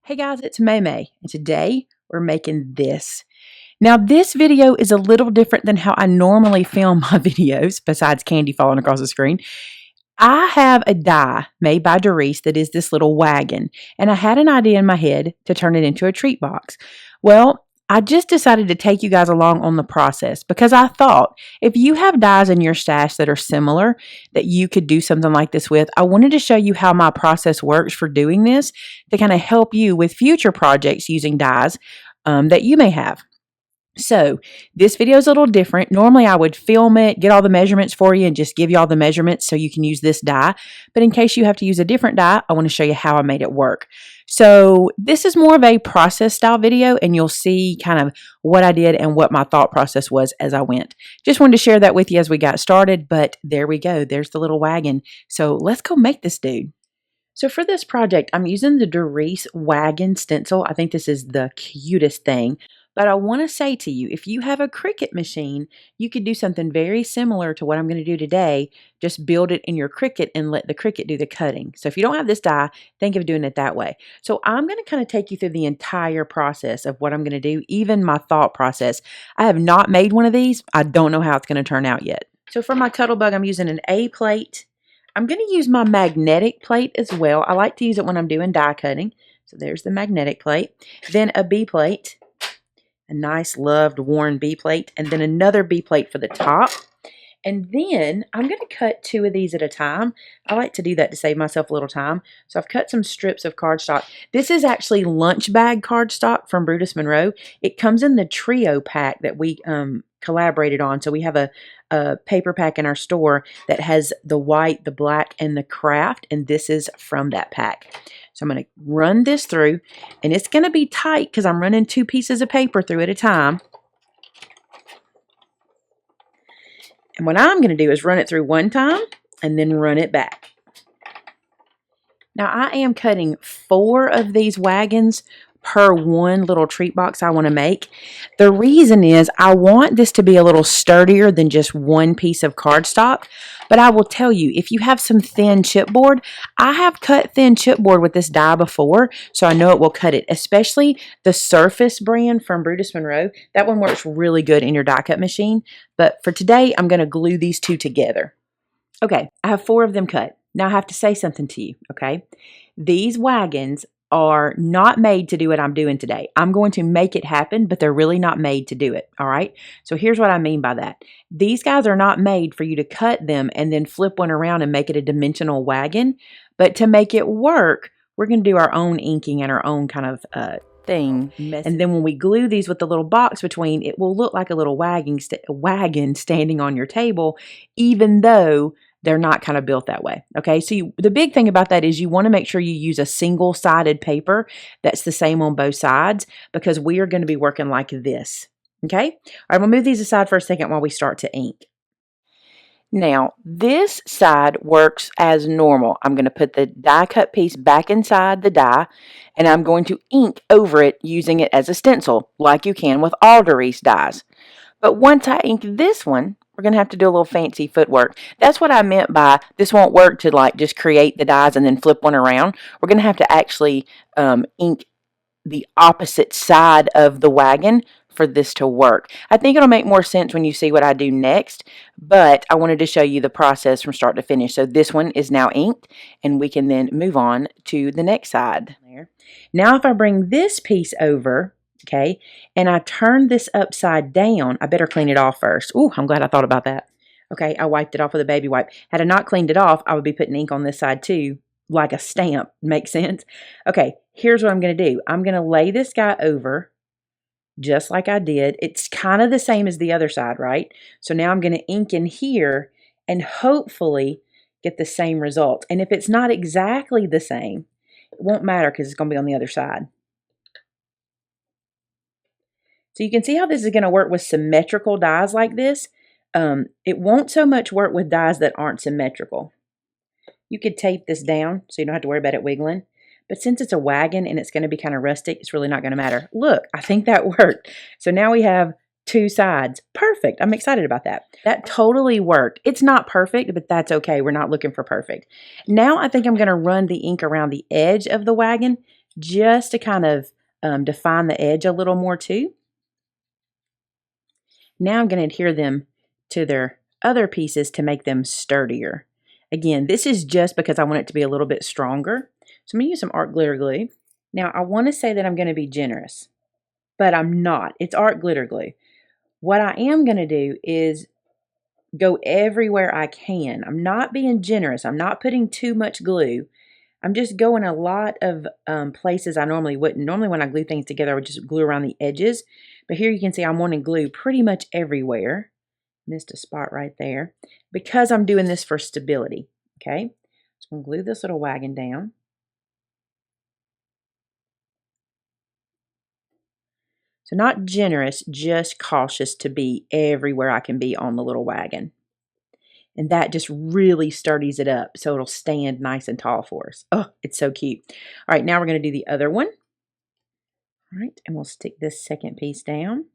Hey guys, it's Maymay, and today we're making this. Now, this video is a little different than how I normally film my videos, besides candy falling across the screen. I have a die made by Doris that is this little wagon, and I had an idea in my head to turn it into a treat box. Well, I just decided to take you guys along on the process because I thought if you have dies in your stash that are similar that you could do something like this with, I wanted to show you how my process works for doing this to kind of help you with future projects using dies that you may have. So this video is a little different. Normally I would film it, get all the measurements for you and just give you all the measurements so you can use this die. But in case you have to use a different die, I want to show you how I made it work. So this is more of a process style video and you'll see kind of what I did and what my thought process was as I went. Just wanted to share that with you as we got started, but there we go. There's the little wagon. So let's go make this dude. So for this project, I'm using the Doris Wagon stencil. I think this is the cutest thing. But I want to say to you, if you have a Cricut machine, you could do something very similar to what I'm going to do today. Just build it in your Cricut and let the Cricut do the cutting. So if you don't have this die, think of doing it that way. So I'm going to kind of take you through the entire process of what I'm going to do, even my thought process. I have not made one of these. I don't know how it's going to turn out yet. So for my Cuttlebug, I'm using an A plate. I'm going to use my magnetic plate as well. I like to use it when I'm doing die cutting. So there's the magnetic plate. Then a B plate. A nice loved worn B plate, and then another B plate for the top. And then I'm going to cut 2 of these at a time. I like to do that to save myself a little time. So I've cut some strips of cardstock. This is actually lunch bag cardstock from Brutus Monroe. It comes in the trio pack that we collaborated on. So we have a paper pack in our store that has the white, the black, and the craft, and this is from that pack. So I'm going to run this through, and it's going to be tight because I'm running 2 pieces of paper through at a time. And what I'm going to do is run it through one time and then run it back. Now I am cutting 4 of these wagons per one little treat box I want to make. The reason is I want this to be a little sturdier than just one piece of cardstock. But I will tell you, if you have some thin chipboard, I have cut thin chipboard with this die before, so I know it will cut it, especially the Surface brand from Brutus Monroe. That one works really good in your die cut machine. But for today, I'm going to glue these 2 together. Okay, I have 4 of them cut. Now I have to say something to you, okay? These wagons are not made to do what I'm doing today. I'm going to make it happen, but they're really not made to do it, all right? So here's what I mean by that. These guys are not made for you to cut them and then flip one around and make it a dimensional wagon, but to make it work, we're going to do our own inking and our own kind of thing. And then when we glue these with the little box between, it will look like a little wagon standing on your table, even though they're not kind of built that way. Okay, so the big thing about that is you want to make sure you use a single-sided paper that's the same on both sides because we are going to be working like this. Okay, all right, I'm going to move these aside for a second while we start to ink. Now, this side works as normal. I'm going to put the die cut piece back inside the die, and I'm going to ink over it using it as a stencil, like you can with all Doris dies. But once I ink this one, we're going to have to do a little fancy footwork. That's what I meant by this won't work to like just create the dies and then flip one around. We're going to have to actually ink the opposite side of the wagon for this to work. I think it'll make more sense when you see what I do next, but I wanted to show you the process from start to finish. So this one is now inked, and we can then move on to the next side. Now if I bring this piece over, okay, and I turn this upside down, I better clean it off first. Ooh, I'm glad I thought about that. Okay, I wiped it off with a baby wipe. Had I not cleaned it off, I would be putting ink on this side too, like a stamp. Makes sense? Okay, here's what I'm going to do. I'm going to lay this guy over just like I did. It's kind of the same as the other side, right? So now I'm going to ink in here and hopefully get the same result. And if it's not exactly the same, it won't matter because it's going to be on the other side. So you can see how this is going to work with symmetrical dies like this. It won't so much work with dies that aren't symmetrical. You could tape this down so you don't have to worry about it wiggling. But since it's a wagon and it's going to be kind of rustic, it's really not going to matter. Look, I think that worked. So now we have 2 sides. Perfect. I'm excited about that. That totally worked. It's not perfect, but that's okay. We're not looking for perfect. Now I think I'm going to run the ink around the edge of the wagon just to kind of define the edge a little more too. Now I'm going to adhere them to their other pieces to make them sturdier. Again, this is just because I want it to be a little bit stronger. So I'm going to use some art glitter glue. Now I want to say that I'm going to be generous, but I'm not. It's art glitter glue. What I am going to do is go everywhere I can. I'm not being generous. I'm not putting too much glue. I'm just going a lot of places I normally wouldn't. Normally when I glue things together, I would just glue around the edges. But here you can see I'm wanting glue pretty much everywhere. Missed a spot right there. Because I'm doing this for stability. Okay, so I'm going to glue this little wagon down. So not generous, just cautious to be everywhere I can be on the little wagon. And that just really sturdies it up so it'll stand nice and tall for us. Oh, it's so cute. All right, now we're going to do the other one. All right, and we'll stick this second piece down.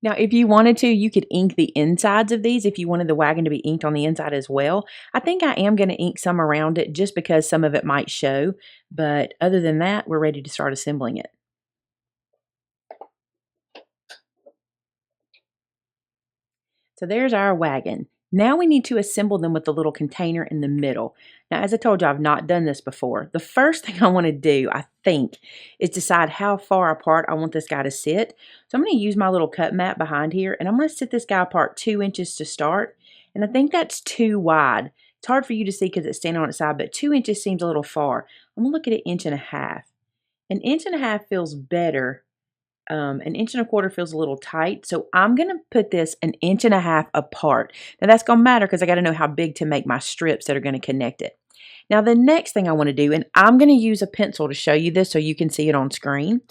Now, if you wanted to, you could ink the insides of these if you wanted the wagon to be inked on the inside as well. I think I am going to ink some around it just because some of it might show. But other than that, we're ready to start assembling it. So there's our wagon. Now we need to assemble them with the little container in the middle. Now, as I told you, I've not done this before. The first thing I want to do, I think, is decide how far apart I want this guy to sit. So I'm going to use my little cut mat behind here, and I'm going to sit this guy apart 2 inches to start. And I think that's too wide. It's hard for you to see because it's standing on its side, but 2 inches seems a little far. I'm going to look at 1.5 inches. 1.5 inches feels better. 1.25 inches feels a little tight, so I'm going to put this 1.5 inches apart. Now that's going to matter because I got to know how big to make my strips that are going to connect it. Now the next thing I want to do, and I'm going to use a pencil to show you this so you can see it on screen.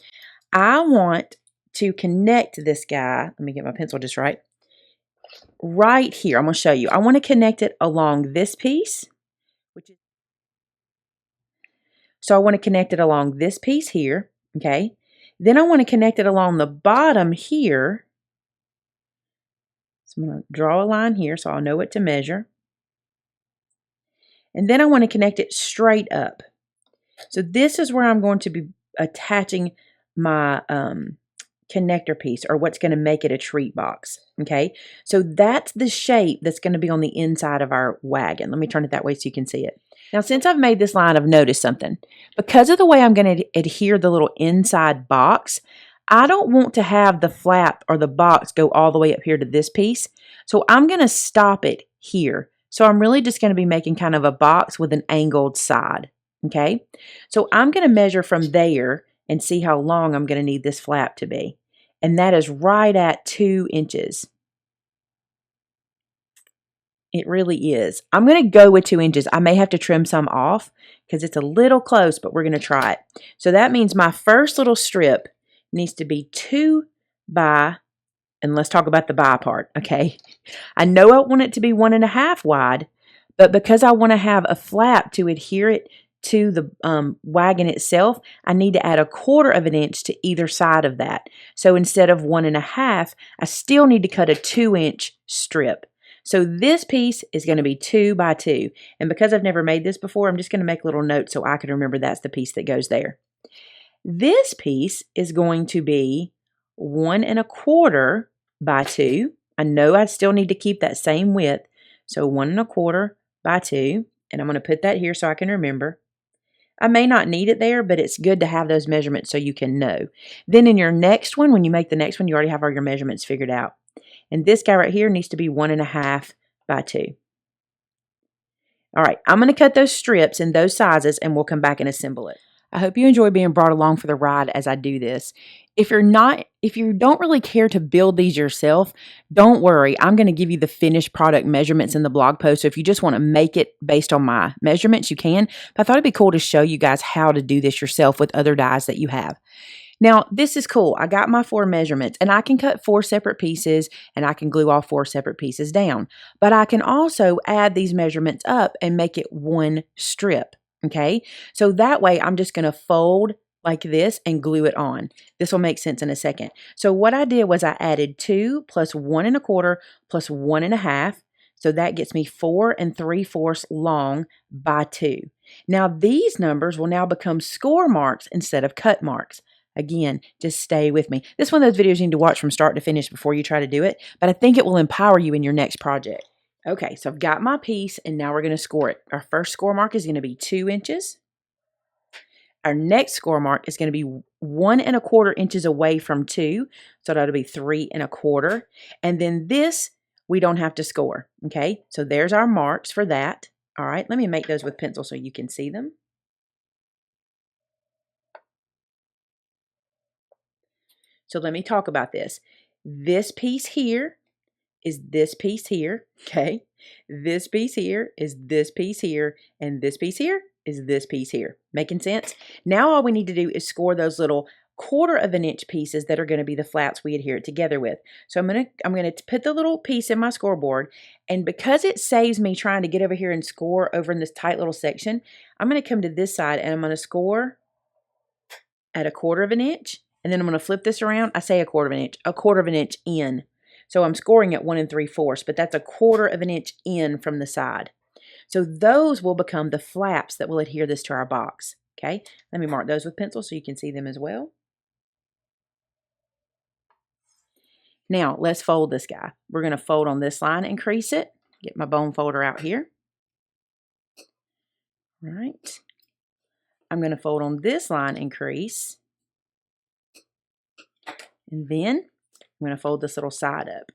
I want to connect this guy, let me get my pencil just right here. I'm going to show you. I want to connect it along this piece, so I want to connect it along this piece here, okay? Then I want to connect it along the bottom here. So I'm going to draw a line here so I'll know what to measure. And then I want to connect it straight up. So this is where I'm going to be attaching my connector piece, or what's going to make it a treat box. Okay, so that's the shape that's going to be on the inside of our wagon. Let me turn it that way so you can see it. Now, since I've made this line, I've noticed something. Because of the way I'm going to adhere the little inside box, I don't want to have the flap or the box go all the way up here to this piece. So I'm going to stop it here. So I'm really just going to be making kind of a box with an angled side. Okay, so I'm going to measure from there and see how long I'm going to need this flap to be. And that is right at 2 inches. It really is. I'm going to go with 2 inches. I may have to trim some off because it's a little close, but we're going to try it. So that means my first little strip needs to be 2 by, and let's talk about the by part, okay? I know I want it to be 1.5 wide, but because I want to have a flap to adhere it to the wagon itself, I need to add 1/4 inch to either side of that. So instead of 1.5, I still need to cut a 2-inch strip. So this piece is going to be 2 by 2. And because I've never made this before, I'm just going to make a little note so I can remember that's the piece that goes there. This piece is going to be 1.25 by 2. I know I still need to keep that same width. So 1.25 by 2. And I'm going to put that here so I can remember. I may not need it there, but it's good to have those measurements so you can know. Then in your next one, when you make the next one, you already have all your measurements figured out. And this guy right here needs to be 1.5 by 2. All right, I'm going to cut those strips in those sizes and we'll come back and assemble it. I hope you enjoy being brought along for the ride as I do this. If you don't really care to build these yourself, don't worry. I'm going to give you the finished product measurements in the blog post. So if you just want to make it based on my measurements, you can. But I thought it'd be cool to show you guys how to do this yourself with other dies that you have. Now, this is cool. I got my 4 measurements, and I can cut 4 separate pieces, and I can glue all 4 separate pieces down. But I can also add these measurements up and make it one strip. Okay, so that way I'm just going to fold like this and glue it on. This will make sense in a second. So what I did was I added 2 plus 1.25 plus 1.5. So that gets me 4 3/4 long by 2. Now these numbers will now become score marks instead of cut marks. Again, just stay with me. This is one of those videos you need to watch from start to finish before you try to do it, but I think it will empower you in your next project. Okay, so I've got my piece and now we're going to score it. Our first score mark is going to be 2 inches. Our next score mark is going to be 1 1/4 inches away from 2. So that'll be 3 1/4. And then this, we don't have to score. Okay, so there's our marks for that. All right, let me make those with pencil so you can see them. So let me talk about this. This piece here is this piece here, okay? This piece here is this piece here, and this piece here is this piece here. Making sense? Now all we need to do is score those little 1/4 inch pieces that are going to be the flats we adhere it together with. So I'm gonna put the little piece in my scoreboard, and because it saves me trying to get over here and score over in this tight little section, I'm gonna come to this side and I'm gonna score at 1/4 inch, and then I'm gonna flip this around. I say 1/4 inch, 1/4 inch in. So I'm scoring at 1 3/4, but that's 1/4 inch in from the side. So those will become the flaps that will adhere this to our box. Okay, let me mark those with pencil so you can see them as well. Now let's fold this guy. We're going to fold on this line and crease it. Get my bone folder out here. All right. I'm going to fold on this line and crease. And then I'm going to fold this little side up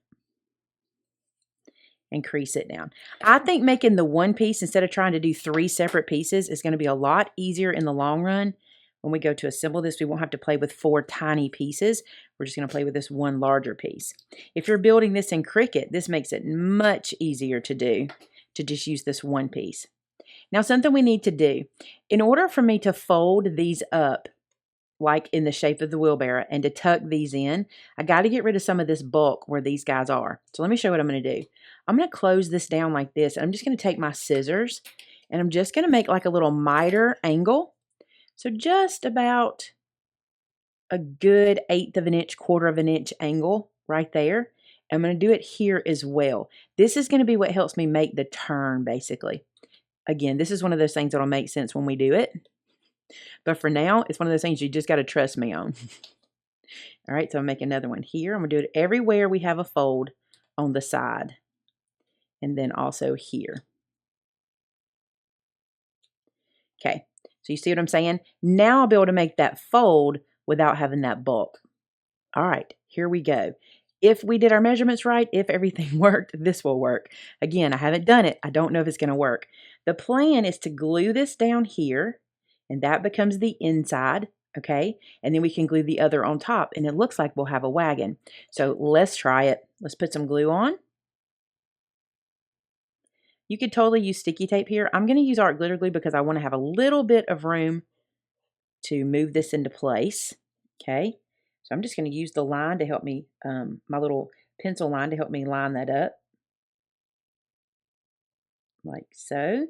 and crease it down. I think making the one piece instead of trying to do 3 separate pieces is going to be a lot easier in the long run. When we go to assemble this, we won't have to play with 4 tiny pieces. We're just going to play with this one larger piece. If you're building this in Cricut, this makes it much easier to do, to just use this one piece. Now, something we need to do, in order for me to fold these up, like in the shape of the wheelbarrow, and to tuck these in, I got to get rid of some of this bulk where these guys are. So let me show you what I'm going to do. I'm going to close this down like this, and I'm just going to take my scissors, and I'm just going to make like a little miter angle. So just about a good 1/8 inch, 1/4 inch angle right there. I'm going to do it here as well. This is going to be what helps me make the turn, basically. Again, this is one of those things that'll make sense when we do it. But for now, it's one of those things you just got to trust me on. All right, so I'm making another one here. I'm going to do it everywhere we have a fold on the side. And then also here. Okay, so you see what I'm saying? Now I'll be able to make that fold without having that bulk. All right, here we go. If we did our measurements right, if everything worked, this will work. Again, I haven't done it. I don't know if it's going to work. The plan is to glue this down here, and that becomes the inside, okay? And then we can glue the other on top, and it looks like we'll have a wagon. So let's try it. Let's put some glue on. You could totally use sticky tape here. I'm going to use art glitter glue because I want to have a little bit of room to move this into place, okay? So I'm just going to use the line to help me, my little pencil line to help me line that up. Like so.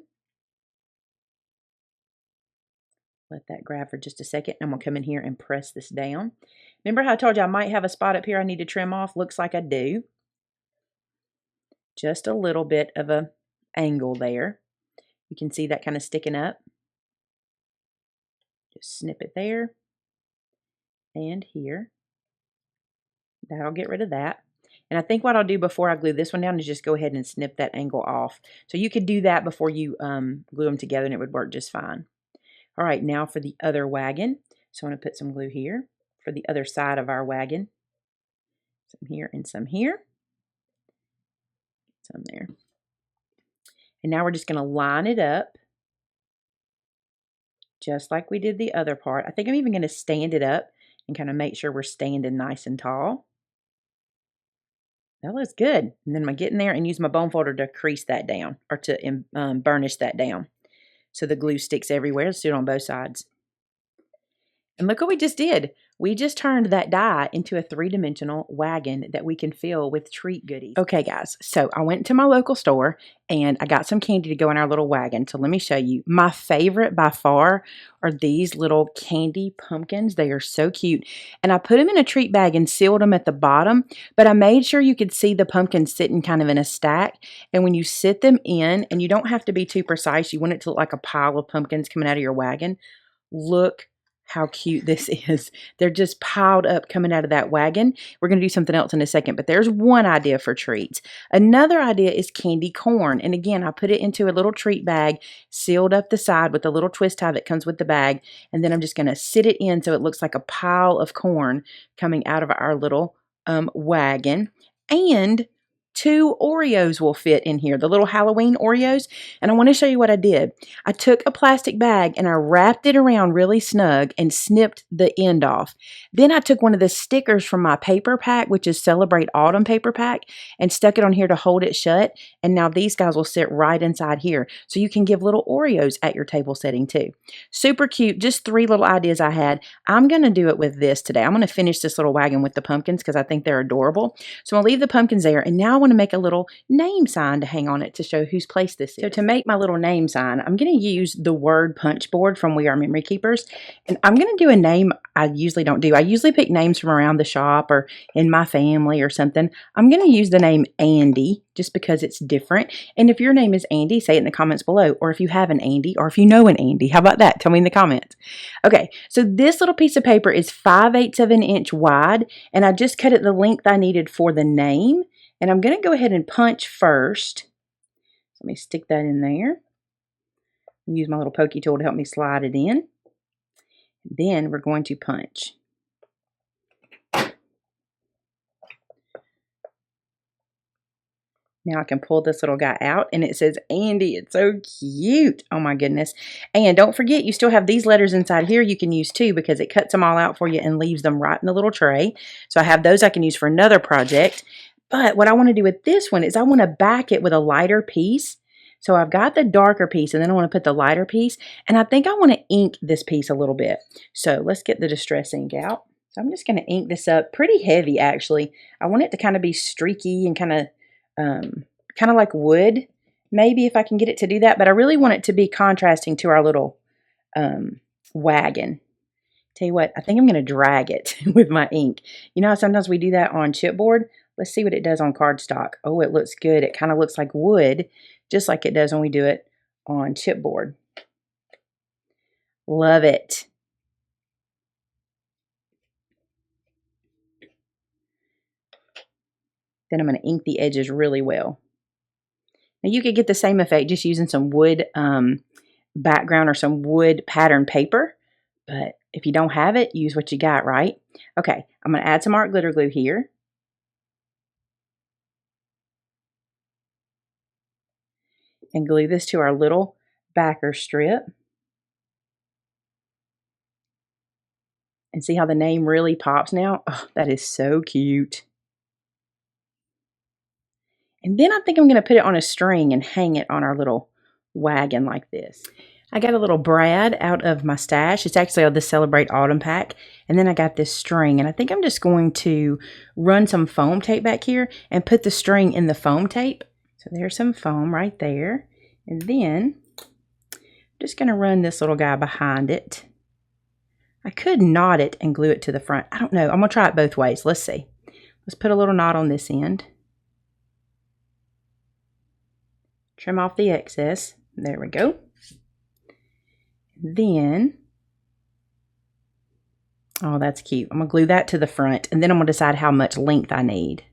Let that grab for just a second. I'm going to come in here and press this down. Remember how I told you I might have a spot up here I need to trim off? Looks like I do. Just a little bit of a angle there. You can see that kind of sticking up. Just snip it there and here. That'll get rid of that. And I think what I'll do before I glue this one down is just go ahead and snip that angle off. So you could do that before you glue them together and it would work just fine. All right, now for the other wagon. So I'm going to put some glue here for the other side of our wagon. Some here and some here. Some there. And now we're just going to line it up just like we did the other part. I think I'm even going to stand it up and kind of make sure we're standing nice and tall. That looks good. And then I'm going to get in there and use my bone folder to crease that down or to burnish that down so the glue sticks everywhere. Let's do it on both sides. And look what we just did. we just turned that die into a 3-dimensional wagon that we can fill with treat goodies. Okay, guys, so I went to my local store and I got some candy to go in our little wagon. So let me show you. My favorite by far are these little candy pumpkins. They are so cute. And I put them in a treat bag and sealed them at the bottom, but I made sure you could see the pumpkins sitting kind of in a stack. And when you sit them in, and you don't have to be too precise, you want it to look like a pile of pumpkins coming out of your wagon. Look how cute this is. They're just piled up coming out of that wagon. We're going to do something else in a second, but there's one idea for treats. Another idea is candy corn. And again, I put it into a little treat bag, sealed up the side with a little twist tie that comes with the bag. And then I'm just going to sit it in so it looks like a pile of corn coming out of our little wagon. And 2 Oreos will fit in here, the little Halloween Oreos. And I want to show you what I did. I took a plastic bag and I wrapped it around really snug and snipped the end off. Then I took one of the stickers from my paper pack, which is Celebrate Autumn paper pack, and stuck it on here to hold it shut. And now these guys will sit right inside here. So you can give little Oreos at your table setting too. Super cute. Just 3 little ideas I had. I'm going to do it with this today. I'm going to finish this little wagon with the pumpkins because I think they're adorable. So I'll leave the pumpkins there. And now I want to make a little name sign to hang on it to show whose place this is. So to make my little name sign, I'm going to use the word punch board from We Are Memory Keepers. And I'm going to do a name I usually don't do. I usually pick names from around the shop or in my family or something. I'm going to use the name Andy just because it's different. And if your name is Andy, say it in the comments below. Or if you have an Andy, or if you know an Andy, how about that? Tell me in the comments. Okay, so this little piece of paper is 5/8 of an inch wide. And I just cut it the length I needed for the name. And I'm going to go ahead and punch first. Let me stick that in there. Use my little pokey tool to help me slide it in. Then we're going to punch. Now I can pull this little guy out and it says Andy. It's so cute. Oh my goodness. And don't forget, you still have these letters inside here you can use too because it cuts them all out for you and leaves them right in the little tray. So I have those I can use for another project. But what I want to do with this one is I want to back it with a lighter piece. So I've got the darker piece and then I want to put the lighter piece. And I think I want to ink this piece a little bit. So let's get the Distress ink out. So I'm just going to ink this up pretty heavy actually. I want it to kind of be streaky and kind of like wood. Maybe if I can get it to do that. But I really want it to be contrasting to our little wagon. Tell you what, I think I'm going to drag it with my ink. You know how sometimes we do that on chipboard? Let's see what it does on cardstock. Oh, it looks good. It kind of looks like wood, just like it does when we do it on chipboard. Love it. Then I'm going to ink the edges really well. Now you could get the same effect just using some wood background or some wood pattern paper. But if you don't have it, use what you got, right? Okay, I'm going to add some art glitter glue here. And glue this to our little backer strip. And see how the name really pops now? Oh, that is so cute. And then I think I'm going to put it on a string and hang it on our little wagon like this. I got a little brad out of my stash. It's actually out of the Celebrate Autumn pack. And then I got this string. And I think I'm just going to run some foam tape back here and put the string in the foam tape. So there's some foam right there. And then I'm just going to run this little guy behind it. I could knot it and glue it to the front. I don't know. I'm going to try it both ways. Let's see. Let's put a little knot on this end. Trim off the excess. There we go. Then, oh, that's cute. I'm going to glue that to the front. And then I'm going to decide how much length I need.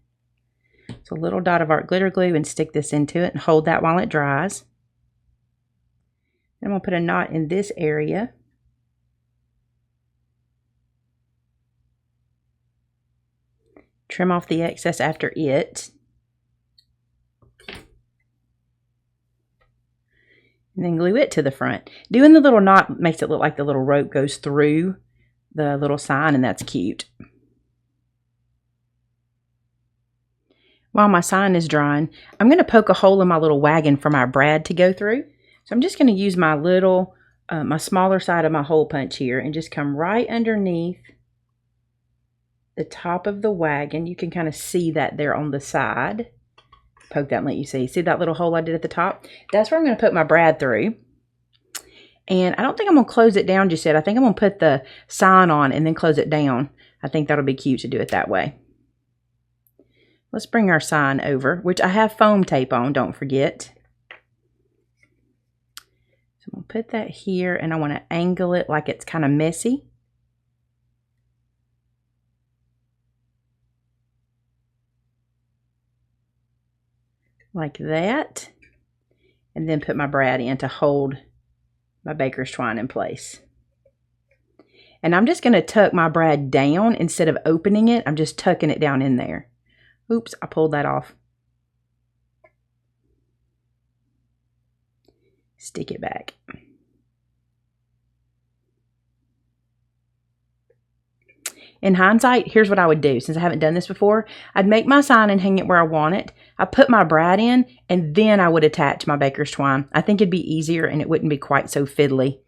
So a little dot of art glitter glue and stick this into it and hold that while it dries. Then I'm going to put a knot in this area. Trim off the excess after it. And then glue it to the front. Doing the little knot makes it look like the little rope goes through the little sign, and that's cute. While my sign is drying, I'm going to poke a hole in my little wagon for my brad to go through. So I'm just going to use my little, my smaller side of my hole punch here and just come right underneath the top of the wagon. You can kind of see that there on the side. Poke that and let you see. See that little hole I did at the top? That's where I'm going to put my brad through. And I don't think I'm going to close it down just yet. I think I'm going to put the sign on and then close it down. I think that'll be cute to do it that way. Let's bring our sign over, which I have foam tape on, don't forget. So I'm going to put that here, and I want to angle it like it's kind of messy. Like that. And then put my brad in to hold my baker's twine in place. And I'm just going to tuck my brad down instead of opening it. I'm just tucking it down in there. Oops, I pulled that off. Stick it back. In hindsight, here's what I would do. Since I haven't done this before, I'd make my sign and hang it where I want it. I put my brad in, and then I would attach my baker's twine. I think it'd be easier, and it wouldn't be quite so fiddly.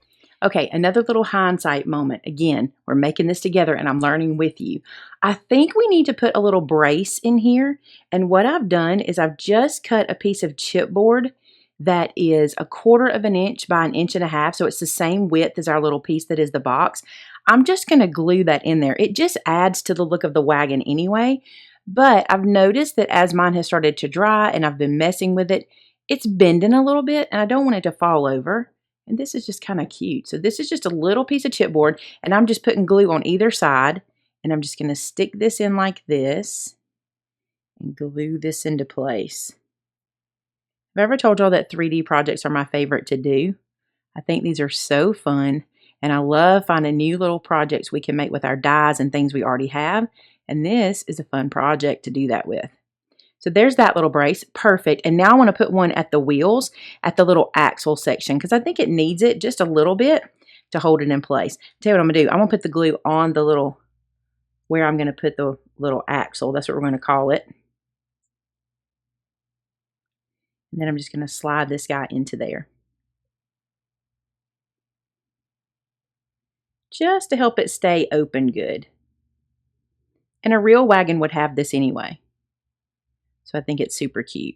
Okay, another little hindsight moment. Again, we're making this together, and I'm learning with you. I think we need to put a little brace in here, and what I've done is I've just cut a piece of chipboard that is 1/4 of an inch by 1.5 inches, so it's the same width as our little piece that is the box. I'm just going to glue that in there. It just adds to the look of the wagon anyway, but I've noticed that as mine has started to dry and I've been messing with it, it's bending a little bit, and I don't want it to fall over. And this is just kind of cute. So this is just a little piece of chipboard, and I'm just putting glue on either side, and I'm just going to stick this in like this and glue this into place. I've ever told y'all that 3D projects are my favorite to do. I think these are so fun, and I love finding new little projects we can make with our dies and things we already have, and this is a fun project to do that with. So there's that little brace, perfect. And now I want to put one at the wheels, at the little axle section, because I think it needs it just a little bit to hold it in place. Tell you what I'm going to do. I'm going to put the glue on the little, where I'm going to put the little axle. That's what we're going to call it. And then I'm just going to slide this guy into there. Just to help it stay open good. And a real wagon would have this anyway. So I think it's super cute.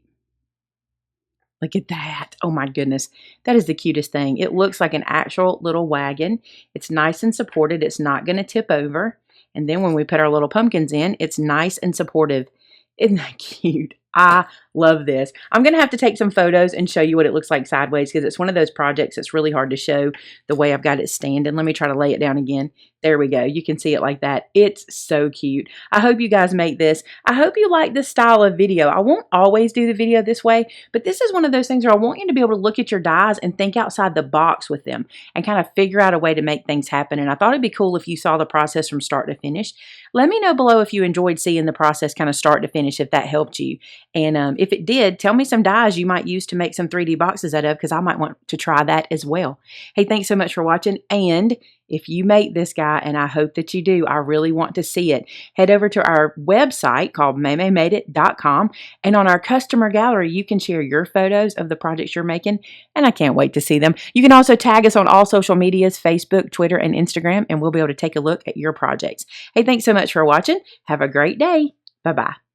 Look at that. Oh my goodness. That is the cutest thing. It looks like an actual little wagon. It's nice and supported. It's not going to tip over. And then when we put our little pumpkins in, it's nice and supportive. Isn't that cute? I love this. I'm going to have to take some photos and show you what it looks like sideways, because it's one of those projects that's really hard to show the way I've got it standing. Let me try to lay it down again. There we go. You can see it like that. It's so cute. I hope you guys make this. I hope you like this style of video. I won't always do the video this way, but this is one of those things where I want you to be able to look at your dies and think outside the box with them and kind of figure out a way to make things happen. And I thought it'd be cool if you saw the process from start to finish. Let me know below if you enjoyed seeing the process kind of start to finish, if that helped you. And if it did, tell me some dies you might use to make some 3D boxes out of, because I might want to try that as well. Hey, thanks so much for watching. And if you make this guy, and I hope that you do, I really want to see it, head over to our website called MaymayMadeIt.com. And on our customer gallery, you can share your photos of the projects you're making, and I can't wait to see them. You can also tag us on all social medias, Facebook, Twitter, and Instagram, and we'll be able to take a look at your projects. Hey, thanks so much for watching. Have a great day. Bye-bye.